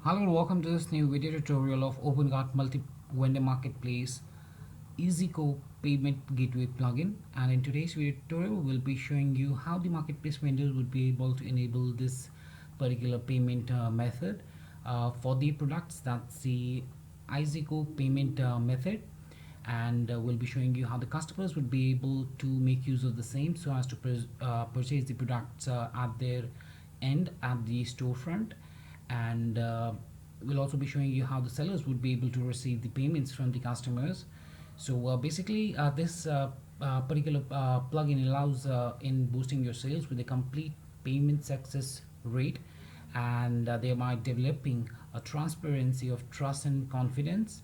Hello and welcome to this new video tutorial of Opencart Multi-Vendor Marketplace Iyzico Payment Gateway plugin. And in today's video tutorial, we'll be showing you how the marketplace vendors would be able to enable this particular payment method for the products. That's the Iyzico payment method. And we'll be showing you how the customers would be able to make use of the same so as to purchase the products at their end at the storefront. And we'll also be showing you how the sellers would be able to receive the payments from the customers. So basically this particular plugin allows in boosting your sales with a complete payment success rate, and thereby developing a transparency of trust and confidence.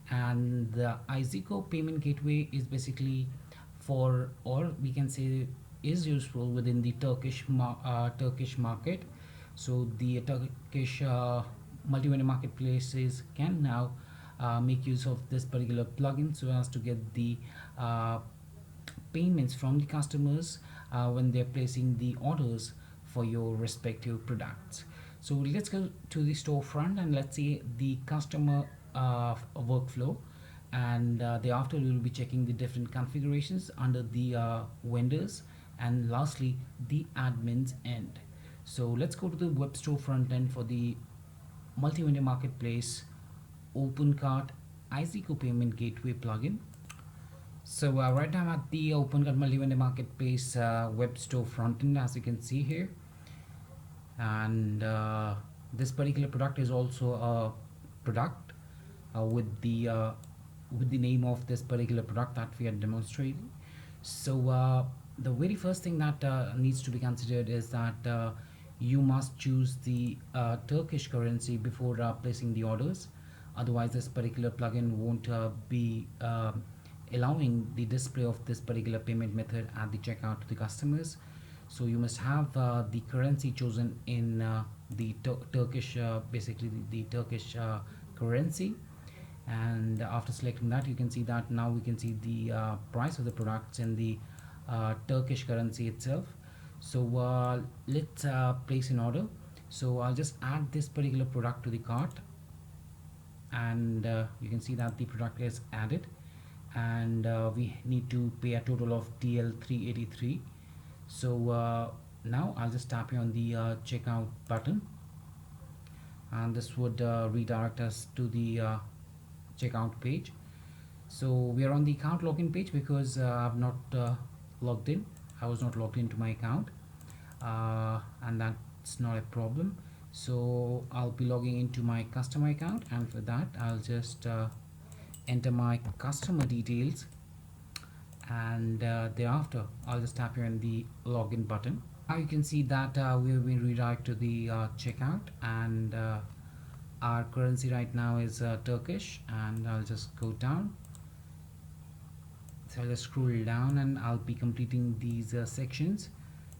And the Iyzico payment gateway is basically for, or we can say is useful within the Turkish market. So the Turkish multi-vendor marketplaces can now make use of this particular plugin so as to get the uh, payments from the customers when they're placing the orders for your respective products. So let's go to the storefront and let's see the customer workflow, and thereafter we will be checking the different configurations under the vendors, and lastly the admins end. So let's go to the web storefront end for the multi-vendor marketplace Opencart Iyzico Payment Gateway plugin. So right now I'm at the Opencart multi-vendor marketplace web store front end, as you can see here, and this particular product is also a product with the name of this particular product that we are demonstrating. So the very first thing that needs to be considered is that you must choose the Turkish currency before placing the orders. Otherwise this particular plugin won't be allowing the display of this particular payment method at the checkout to the customers. So you must have the currency chosen in the Turkish, basically the Turkish currency. And after selecting that, you can see that now we can see the price of the products in the Turkish currency itself. So let's place an order. So I'll just add this particular product to the cart, and you can see that the product is added, and we need to pay a total of TL 383. So now I'll just tap here on the checkout button, and this would redirect us to the checkout page. So we are on the account login page because I've not logged in. I was not logged into my account, and that's not a problem. So I'll be logging into my customer account, and for that I'll just enter my customer details, and thereafter I'll just tap here on the login button. Now you can see that we've been redirected to the checkout, and our currency right now is Turkish, and I'll just go down. So I'll just scroll down and I'll be completing these sections.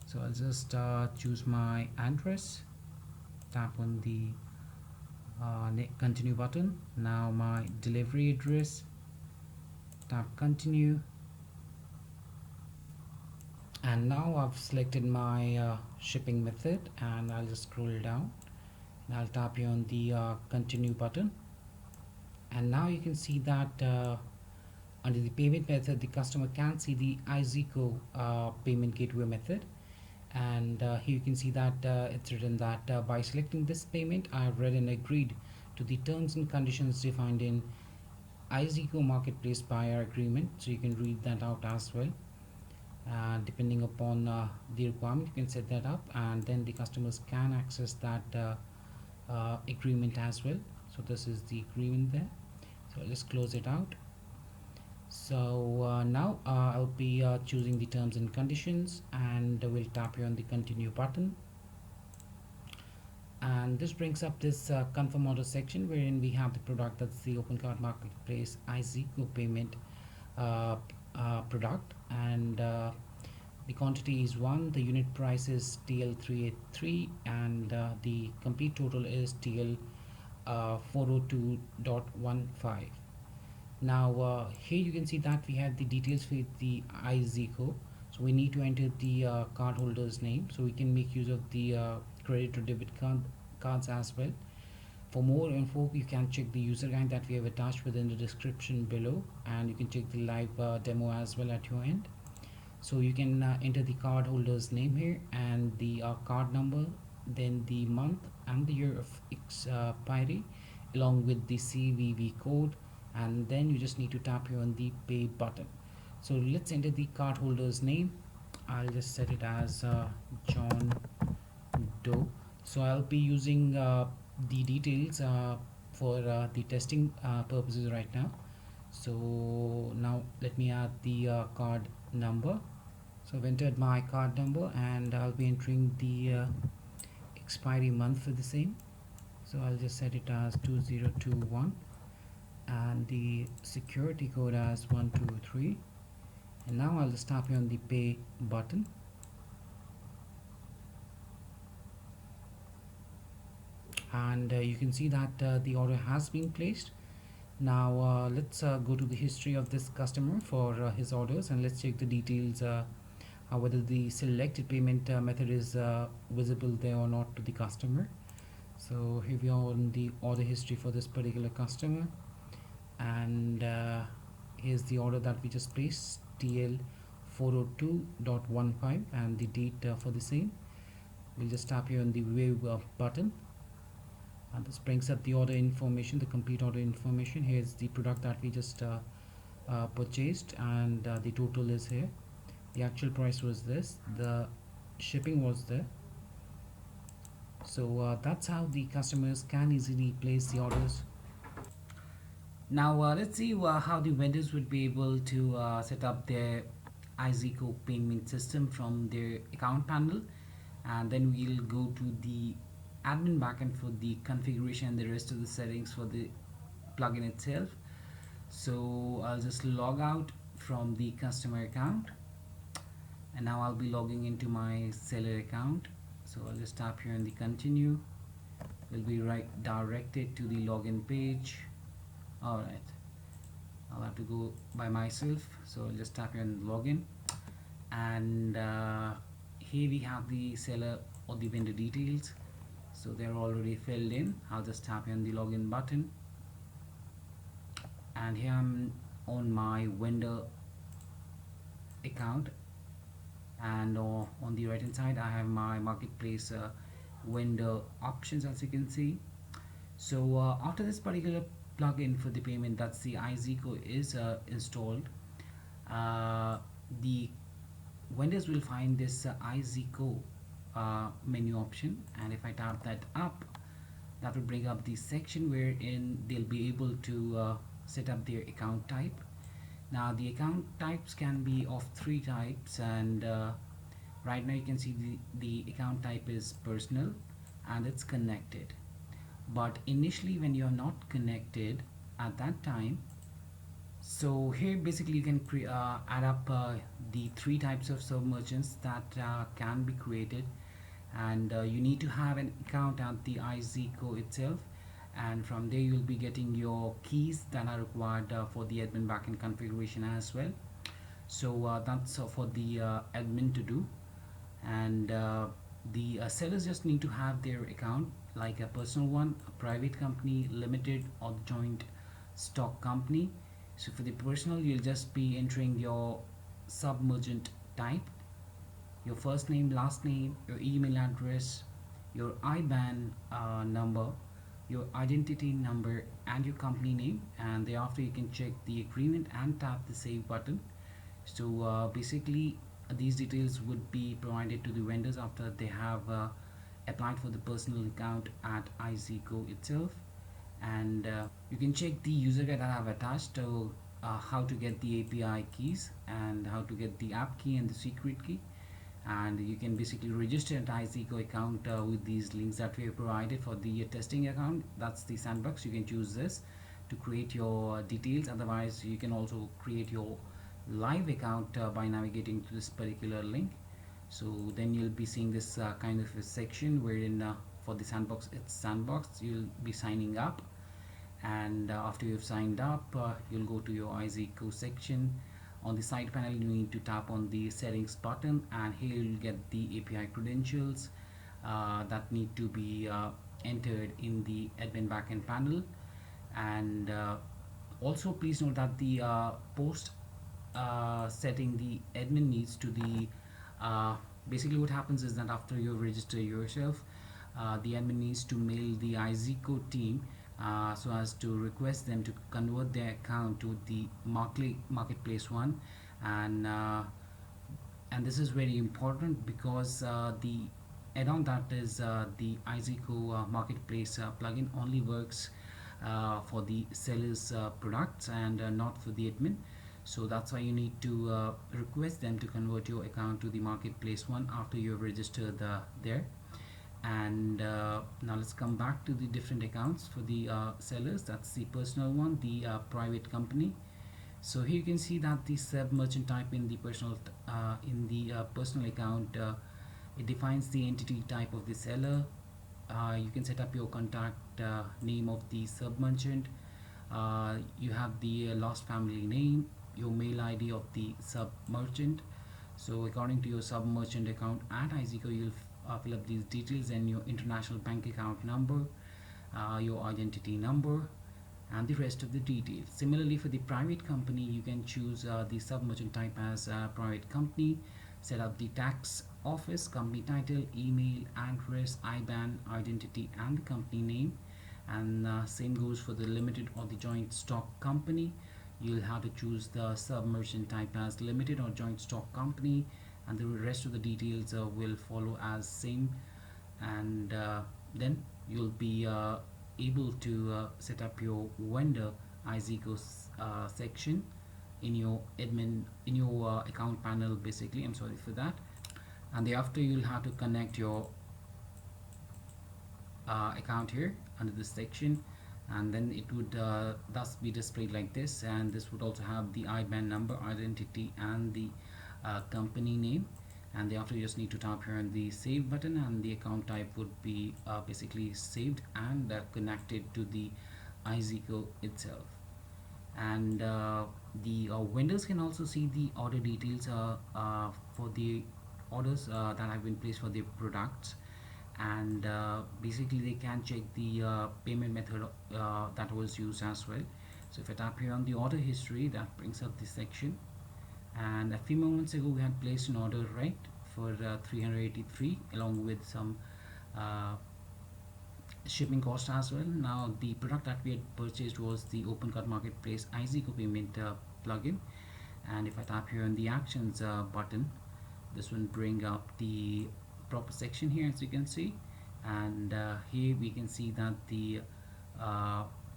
So I'll just choose my address, tap on the continue button. Now my delivery address, tap continue, and now I've selected my shipping method, and I'll just scroll down and I'll tap here on the continue button. And now you can see that under the payment method the customer can see the Iyzico payment gateway method, and here you can see that it's written that by selecting this payment I have read and agreed to the terms and conditions defined in Iyzico Marketplace Buyer Agreement. So you can read that out as well. Depending upon the requirement, you can set that up, and then the customers can access that agreement as well. So this is the agreement there. So I'll just close it out. So now I'll be choosing the terms and conditions, and we'll tap here on the continue button, and this brings up this confirm order section wherein we have the product, that's the Opencart Marketplace Iyzico Payment product, and the quantity is 1, the unit price is TL 383, and the complete total is TL 402.15. Now here you can see that we have the details for the Iyzico. So we need to enter the cardholder's name, so we can make use of the credit or debit cards as well. For more info, you can check the user guide that we have attached within the description below, and you can check the live demo as well at your end. So you can enter the card holder's name here and the card number, then the month and the year of expiry, along with the CVV code, and then you just need to tap here on the pay button. So let's enter the card holder's name. I'll just set it as John Doe. So I'll be using the details for the testing purposes right now. So now let me add the card number. So I've entered my card number and I'll be entering the expiry month for the same. So I'll just set it as 2021 and the security code as 123. And now I'll just tap here on the pay button. And you can see that the order has been placed. Now let's go to the history of this customer for his orders, and let's check the details whether the selected payment method is visible there or not to the customer. So here we are on the order history for this particular customer, and here's the order that we just placed, TL 402.15, and the date for the same. We'll just tap here on the view button, and this brings up the order information, the complete order information. Here's the product that we just purchased, and the total is here. The actual price was this, the shipping was there. So that's how the customers can easily place the orders. Now let's see how the vendors would be able to set up their Iyzico payment system from their account panel, and then we'll go to the admin backend for the configuration and the rest of the settings for the plugin itself. So I'll just log out from the customer account, and now I'll be logging into my seller account. So I'll just tap here on the continue. We'll be directed to the login page. Alright, I'll have to go by myself, so I'll just tap here on login, and here we have the seller or the vendor details. So they're already filled in. I'll just tap on the login button, and here I'm on my vendor account, and on the right hand side I have my marketplace vendor options, as you can see. So after this particular plugin for the payment, that's the Iyzico, is installed, the vendors will find this Iyzico menu option, and if I tap that up, that will bring up the section wherein they'll be able to set up their account type. Now the account types can be of 3 types, and right now you can see the account type is personal and it's connected. But initially when you're not connected at that time, so here basically you can add up the 3 types of sub-merchants that can be created, and you need to have an account at the Iyzico itself, and from there you'll be getting your keys that are required for the admin backend configuration as well. So that's for the admin to do, and the sellers just need to have their account, like a personal one, a private company, limited, or joint stock company. So for the personal, you'll just be entering your sub-merchant type, your first name, last name, your email address, your IBAN number, your identity number, and your company name, and thereafter you can check the agreement and tap the save button. So basically these details would be provided to the vendors after they have applied for the personal account at Iyzico itself. And you can check the user guide that I have attached to how to get the API keys and how to get the app key and the secret key, and you can basically register an Iyzico account with these links that we have provided for the testing account. That's the sandbox. You can choose this to create your details. Otherwise you can also create your live account by navigating to this particular link. So then you'll be seeing this kind of a section wherein for the sandbox, it's sandbox, you'll be signing up, and after you've signed up you'll go to your Iyzico section. On the side panel you need to tap on the settings button, and here you'll get the API credentials that need to be entered in the admin backend panel. And also please note that the post setting the admin needs to the basically what happens is that after you register yourself, the admin needs to mail the Iyzico team so as to request them to convert their account to the marketplace one. And uh, and this is very important because the add-on that is the Iyzico marketplace plugin only works for the seller's products and not for the admin. So that's why you need to request them to convert your account to the marketplace one after you've registered there. And now let's come back to the different accounts for the sellers. That's the personal one, the private company. So here you can see that the sub merchant type in the personal account, it defines the entity type of the seller. You can set up your contact name of the sub merchant. You have the last family name, your mail ID of the sub merchant. So according to your sub merchant account at Iyzico, you'll fill up these details and your international bank account number, your identity number, and the rest of the details. Similarly, for the private company, you can choose the sub merchant type as private company, set up the tax office, company title, email, address, IBAN, identity, and the company name. And same goes for the limited or the joint stock company. You'll have to choose the sub merchant type as limited or joint stock company, and the rest of the details will follow as same. And then you'll be able to set up your vendor Iyzico section in your account panel. Basically, I'm sorry for that. And thereafter you'll have to connect your account here under this section, and then it would thus be displayed like this. And this would also have the IBAN number, identity, and the company name. And thereafter you just need to tap here on the save button, and the account type would be basically saved and connected to the Iyzico itself. And the vendors can also see the order details for the orders that have been placed for their products. And basically they can check the payment method that was used as well. So if I tap here on the order history, that brings up this section. And a few moments ago we had placed an order, right, for 383 along with some uh, shipping cost as well. Now the product that we had purchased was the Opencart Marketplace Iyzico Payment plugin. And if I tap here on the actions button, this will bring up the proper section here, as you can see. And here we can see that the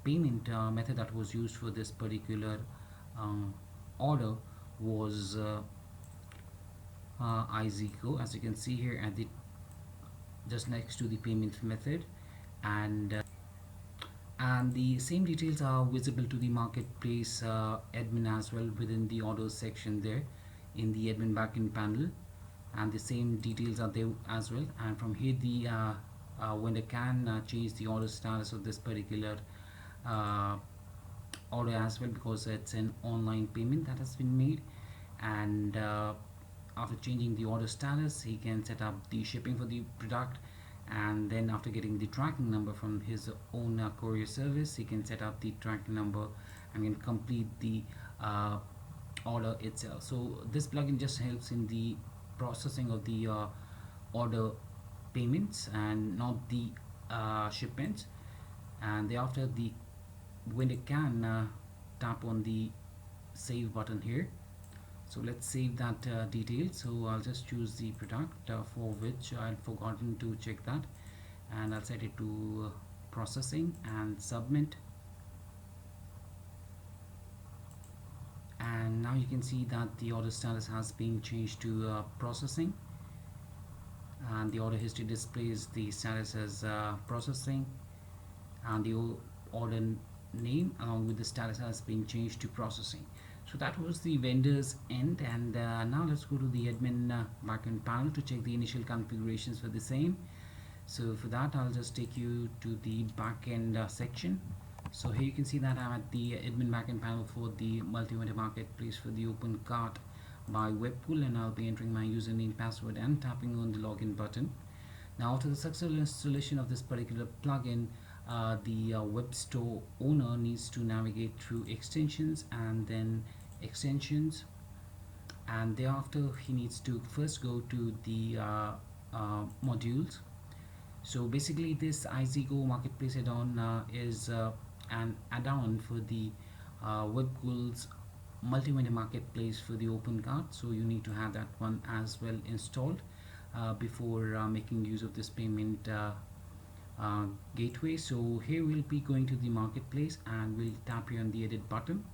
payment method that was used for this particular order was Iyzico, as you can see here at the just next to the payment method. And the same details are visible to the marketplace admin as well within the orders section there in the admin backend panel. And the same details are there as well. And from here the vendor can change the order status of this particular uh, order as well, because it's an online payment that has been made. And after changing the order status, he can set up the shipping for the product. And then after getting the tracking number from his own courier service, he can set up the tracking number and can complete the order itself. So this plugin just helps in the processing of the order payments and not the shipments. And thereafter the vendor can tap on the save button here. So let's save that detail. So I'll just choose the product for which I'd forgotten to check that, and I'll set it to processing and submit. And now you can see that the order status has been changed to processing, and the order history displays the status as processing, and the order name along with the status has been changed to processing. So that was the vendor's end. And now let's go to the admin backend panel to check the initial configurations for the same. So for that I'll just take you to the backend section. So here you can see that I'm at the admin backend panel for the multi-vendor marketplace for the Opencart by Webkul, and I'll be entering my username, password, and tapping on the login button. Now, after the successful installation of this particular plugin, the web store owner needs to navigate through extensions and then extensions, and thereafter he needs to first go to the modules. So basically, this Iyzico Marketplace add-on is an add-on for the Webkul's multi-vendor marketplace for the Opencart. So you need to have that one as well installed before making use of this payment uh, gateway. So here we'll be going to the marketplace and we'll tap here on the edit button.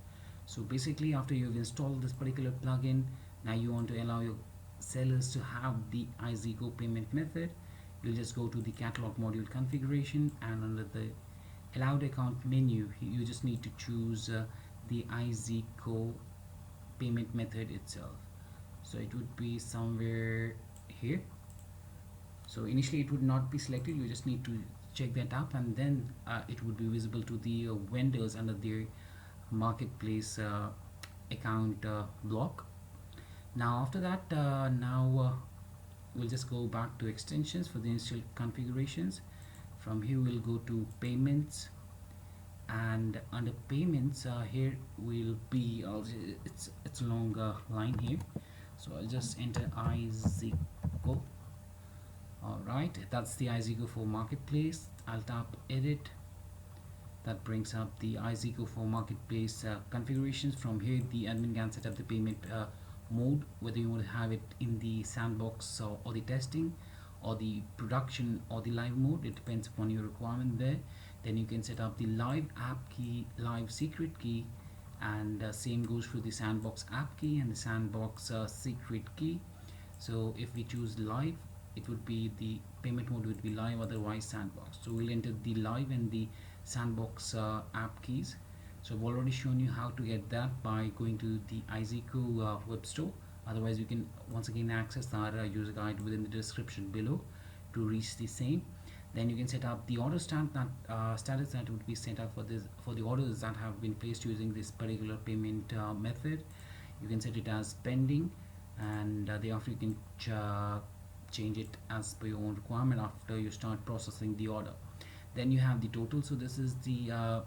So basically, after you've installed this particular plugin, now you want to allow your sellers to have the Iyzico payment method. You'll just go to the catalog module configuration, and under the allowed account menu you just need to choose the Iyzico payment method itself. So it would be somewhere here. So initially it would not be selected, you just need to check that up, and then it would be visible to the vendors under their marketplace account block. Now after that, we'll just go back to extensions for the initial configurations. From here we'll go to payments, and under payments here will be it's a long line here, so I'll just enter Iyzico. Alright, that's the Iyzico for marketplace. I'll tap edit. That brings up the Iyzico for marketplace configurations. From here the admin can set up the payment mode, whether you want to have it in the sandbox or the testing or the production or the live mode. It depends upon your requirement there. Then you can set up the live app key, live secret key, and same goes for the sandbox app key and the sandbox secret key. So if we choose live, it would be the payment mode would be live, otherwise sandbox. So we'll enter the live and the sandbox app keys. So I've already shown you how to get that by going to the Iyzico web store. Otherwise you can once again access our user guide within the description below to reach the same. Then you can set up the order status that would be set up for the orders that have been placed using this particular payment method. You can set it as pending, and thereafter you can change it as per your own requirement after you start processing the order. Then you have the total. So this is the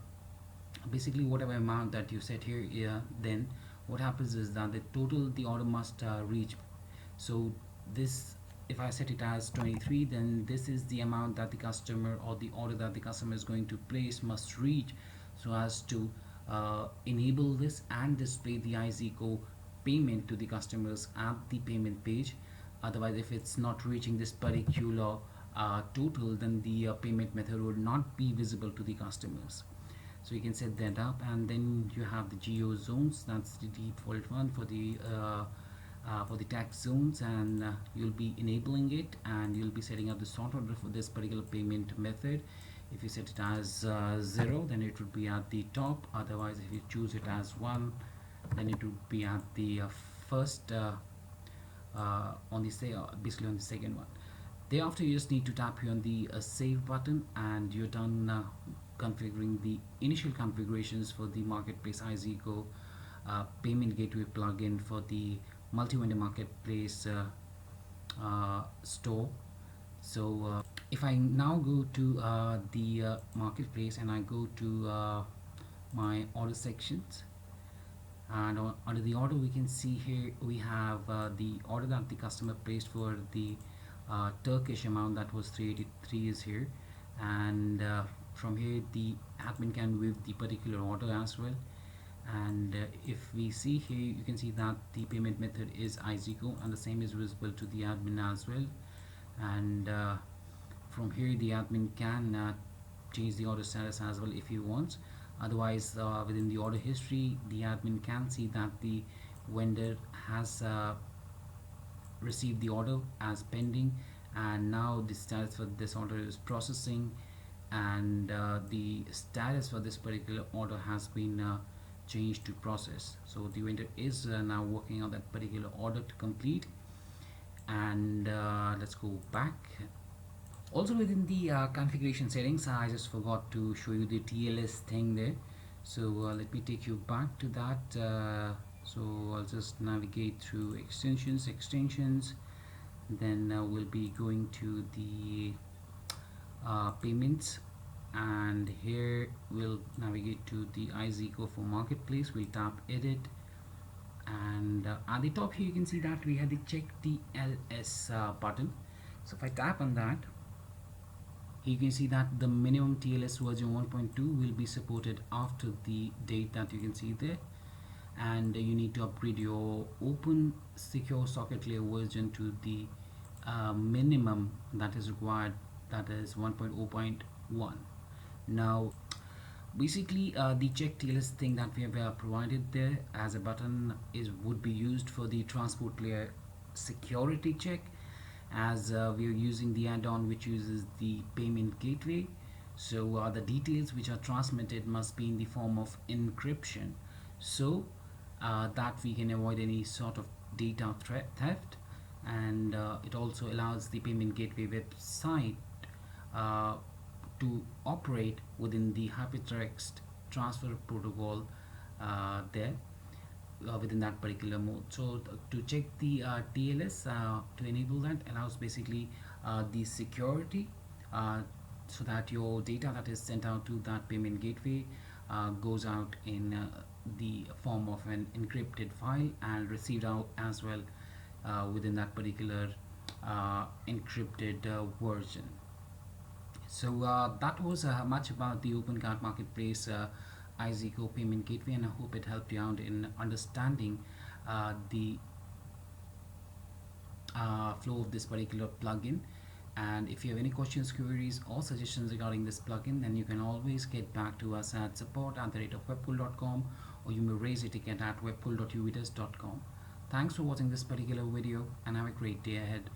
basically whatever amount that you set here, then what happens is that the total the order must reach. So this, if I set it as 23, then this is the amount that the customer or the order that the customer is going to place must reach, so as to enable this and display the Iyzico payment to the customers at the payment page. Otherwise, if it's not reaching this particular total, then the payment method would not be visible to the customers. So you can set that up, and then you have the geo zones. That's the default one for the tax zones, and you'll be enabling it, and you'll be setting up the sort order for this particular payment method. If you set it as 0, then it would be at the top. Otherwise, if you choose it as 1, then it would be at the first on the basically on the second one. Thereafter you just need to tap here on the save button, and you're done configuring the initial configurations for the marketplace Iyzico payment gateway plugin for the multi-vendor marketplace store. So if I now go to the marketplace and I go to my order sections, and under the order we can see here we have the order that the customer placed for the Turkish amount, that was 383 is here, and from here the admin can view the particular order as well. And if we see here, you can see that the payment method is Iyzico, and the same is visible to the admin as well. And from here the admin can change the order status as well if he wants. Otherwise, within the order history, the admin can see that the vendor has received the order as pending, and now the status for this order is processing, and the status for this particular order has been changed to process. So the vendor is now working on that particular order to complete. And let's go back. Also within the configuration settings, I just forgot to show you the TLS thing there. So let me take you back to that. So I'll just navigate through extensions, Then we'll be going to the payments, and here we'll navigate to the Iyzico for marketplace. We'll tap edit, and at the top here you can see that we have the check TLS button. So if I tap on that, you can see that the minimum TLS version 1.2 will be supported after the date that you can see there, and you need to upgrade your open secure socket layer version to the minimum that is required, that is 1.0.1. Now basically the check TLS thing that we have provided there as a button is would be used for the transport layer security check, as we are using the add-on which uses the payment gateway. So the details which are transmitted must be in the form of encryption, so that we can avoid any sort of data theft. And it also allows the payment gateway website uh, to operate within the hypertext transfer protocol there within that particular mode. So to check the TLS, to enable that allows basically the security, so that your data that is sent out to that payment gateway goes out in the form of an encrypted file and received out as well within that particular encrypted version. So that was much about the Opencart Marketplace Iyzico Payment Gateway, and I hope it helped you out in understanding the flow of this particular plugin. And if you have any questions, queries, or suggestions regarding this plugin, then you can always get back to us at support@webkul.com, or you may raise a ticket at webkul.uvitas.com. Thanks for watching this particular video, and have a great day ahead.